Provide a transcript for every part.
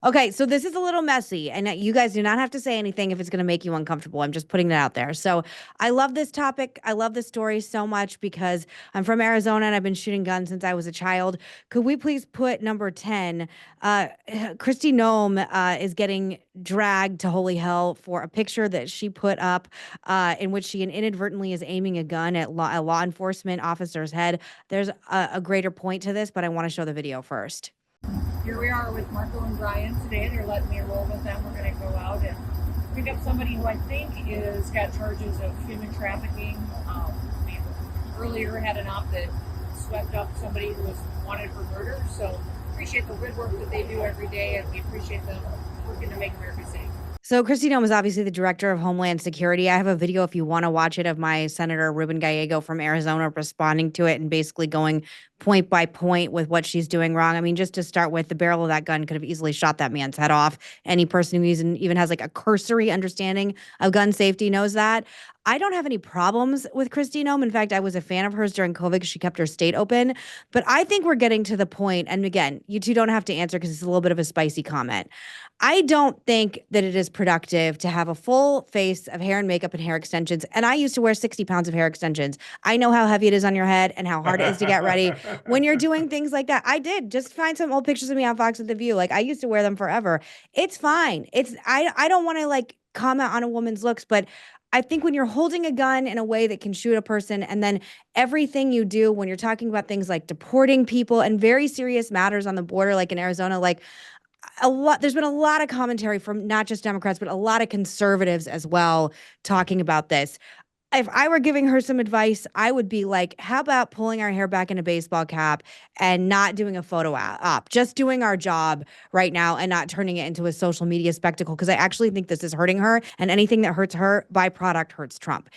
Okay, so this is a little messy, and you guys do not have to say anything if it's going to make you uncomfortable. I'm just putting that out there. So, I love this topic. I love this story so much because I'm from Arizona and I've been shooting guns since I was a child. Could we please put number 10? Kristi Noem is getting dragged to holy hell for a picture that she put up in which she inadvertently is aiming a gun at a law enforcement officer's head. There's a greater point to this, but I want to show the video first. Here we are with Marco and Brian today. They're letting me roll with them. We're going to go out and pick up somebody who I think is got charges of human trafficking. We earlier had an op that swept up somebody who was wanted for murder. So appreciate the good work that they do every day, and we appreciate them working to make America safe. So Kristi Noem is obviously the director of Homeland Security. I have a video if you want to watch it of my Senator Ruben Gallego from Arizona responding to it and basically going point by point with what she's doing wrong. I mean, just to start with, the barrel of that gun could have easily shot that man's head off. Any person who even has like a cursory understanding of gun safety knows that. I don't have any problems with Kristi Noem. In fact, I was a fan of hers during COVID because she kept her state open. But I think we're getting to the point, and again, you two don't have to answer because it's a little bit of a spicy comment. I don't think that it is productive to have a full face of hair and makeup and hair extensions. And I used to wear 60 pounds of hair extensions. I know how heavy it is on your head and how hard it is to get ready when you're doing things like that. I did just find some old pictures of me on Fox with the View. Like I used to wear them forever. It's fine. I don't want to like comment on a woman's looks, but I think when you're holding a gun in a way that can shoot a person, and then everything you do when you're talking about things like deporting people and very serious matters on the border, like in Arizona, like there's been a lot of commentary from not just Democrats, but a lot of conservatives as well talking about this. If I were giving her some advice, I would be like, how about pulling our hair back in a baseball cap and not doing a photo op, just doing our job right now and not turning it into a social media spectacle? Because I actually think this is hurting her, and anything that hurts her, byproduct hurts Trump.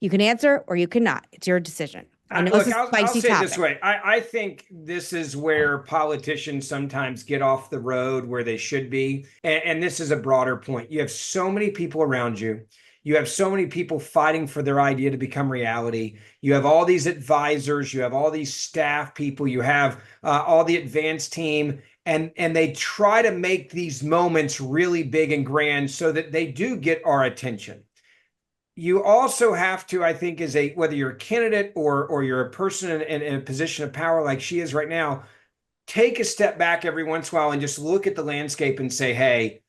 You can answer or you cannot. It's your decision. I know it's Look, a I'll spicy say it this topic. way. I think this is where politicians sometimes get off the road where they should be. And this is a broader point. You have so many people around you. You have so many people fighting for their idea to become reality. You have all these advisors. You have all these staff people. You have all the advanced team. And they try to make these moments really big and grand so that they do get our attention. You also have to, I think, as a whether you're a candidate or you're a person in a position of power like she is right now, take a step back every once in a while and just look at the landscape and say, hey,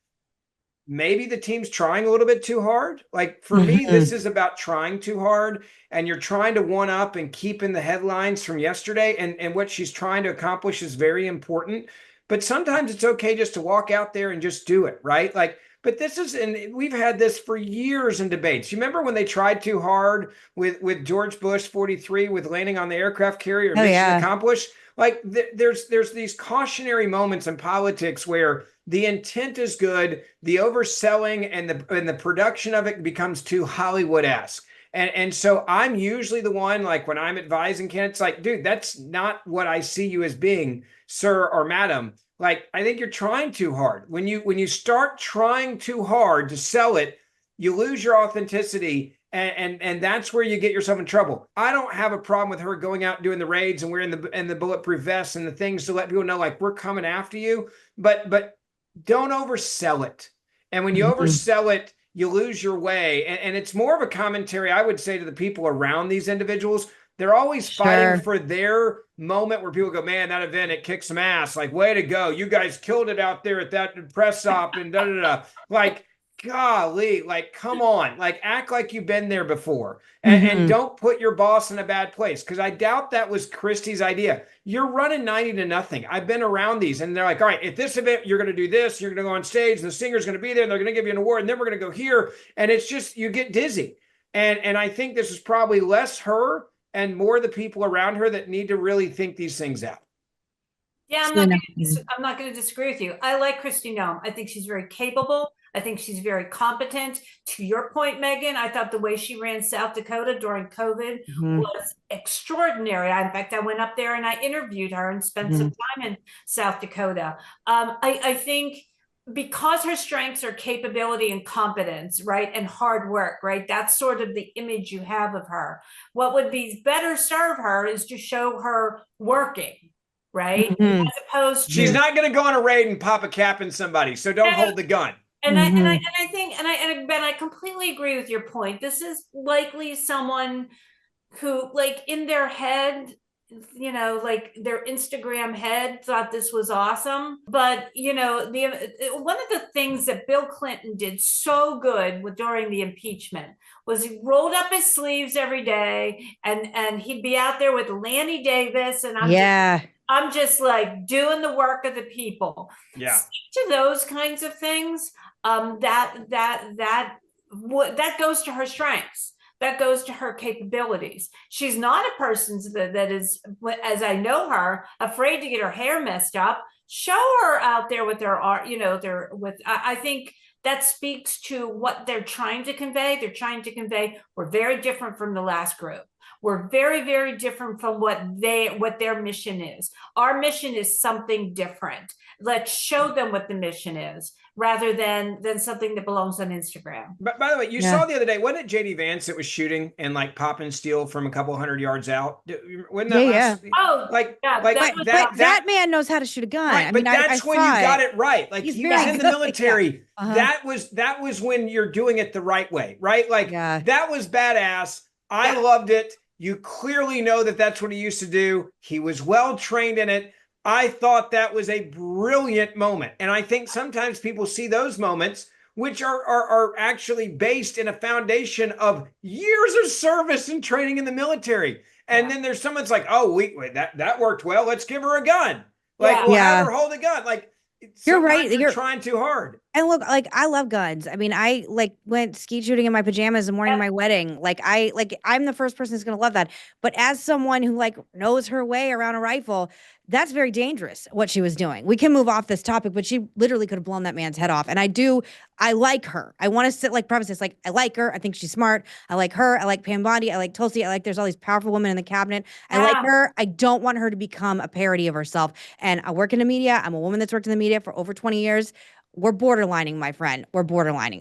maybe the team's trying a little bit too hard. Like for me, Mm-hmm. this is about trying too hard, and you're trying to one up and keep in the headlines from yesterday. And what she's trying to accomplish is very important. But sometimes it's okay just to walk out there and just do it, right? Like, but this is, and we've had this for years in debates. You remember when they tried too hard with George Bush 43 with landing on the aircraft carrier, Oh mission yeah. accomplished? Like there's these cautionary moments in politics where the intent is good, the overselling and the production of it becomes too Hollywood-esque. And so I'm usually the one, like when I'm advising candidates, like, dude, that's not what I see you as being, sir or madam. Like, I think you're trying too hard. When you start trying too hard to sell it, you lose your authenticity, and that's where you get yourself in trouble. I don't have a problem with her going out and doing the raids and wearing the bulletproof vests and the things to let people know, like, we're coming after you. But don't oversell it. And when you Mm-hmm. oversell it, you lose your way. And it's more of a commentary, I would say, to the people around these individuals. They're always fighting Sure. for their moment where people go, man, that event, it kicked some ass. Like, way to go. You guys killed it out there at that press op and da da da. Like, golly, like, come on. Like, act like you've been there before. And Mm-hmm. don't put your boss in a bad place. Because I doubt that was Kristi's idea. You're running 90 to nothing. I've been around these, and they're like, all right, at this event, you're going to do this, you're going to go on stage, and the singer's going to be there, and they're going to give you an award, and then we're going to go here. And it's just, you get dizzy. And I think this is probably less her and more the people around her that need to really think these things out. Yeah, So no. I'm not going to disagree with you. I like Kristi Noem. I think she's very capable. I think she's very competent. To your point, Meghan, I thought the way she ran South Dakota during COVID Mm-hmm. was extraordinary. In fact, I went up there and I interviewed her and spent some Mm-hmm. time in South Dakota. I think because her strengths are capability and competence, right, and hard work, right, that's sort of the image you have of her. What would be better serve her is to show her working, right? Mhm. As opposed She's to, not going to go on a raid and pop a cap in somebody, so don't hold the gun. and I Mhm. think, Ben, I completely agree with your point. This is likely someone who, like, in their head, you know, like their Instagram head thought this was awesome. But, you know, one of the things that Bill Clinton did so good with during the impeachment was he rolled up his sleeves every day, and he'd be out there with Lanny Davis, and Yeah. I'm just like doing the work of the people. Yeah. Stick to those kinds of things. That goes to her strengths. That goes to her capabilities. She's not a person that is, as I know her, afraid to get her hair messed up. Show her out there with their art, you know, I think that speaks to what they're trying to convey. They're trying to convey we're very different from the last group. We're very, very different from what their mission is. Our mission is something different. Let's show them what the mission is, rather than something that belongs on Instagram. But by the way, you Yeah. saw the other day, wasn't it JD Vance that was shooting and like popping steel from a couple 100 yards out? Wasn't that Yeah, Oh, like yeah, like but that man knows how to shoot a gun. right, I but mean, I that's when saw you got it right. Like He's he was very in the good. military. Yeah. Uh-huh. That was when you're doing it the right way, right? Like Yeah. that was badass. I Yeah. loved it. You clearly know that that's what he used to do. He was well trained in it. I thought that was a brilliant moment. And I think sometimes people see those moments, which are actually based in a foundation of years of service and training in the military. And then there's someone's like, oh, wait, that worked well. Let's give her a gun. Like, Yeah. we'll Yeah. have her hold a gun. Like, You're right. sometimes you're You're- trying too hard. And look, like I love guns. I mean, I like went skeet shooting in my pajamas the morning of my wedding. I'm the first person who's gonna love that. But as someone who like knows her way around a rifle, that's very dangerous what she was doing. We can move off this topic, but she literally could have blown that man's head off. And I like her. I want to sit like preface this, like I like her. I think she's smart. I like her. I like Pam Bondi. I like Tulsi. I like there's all these powerful women in the cabinet. I like her. I don't want her to become a parody of herself. And I work in the media. I'm a woman that's worked in the media for over 20 years. We're borderlining, my friend. We're borderlining.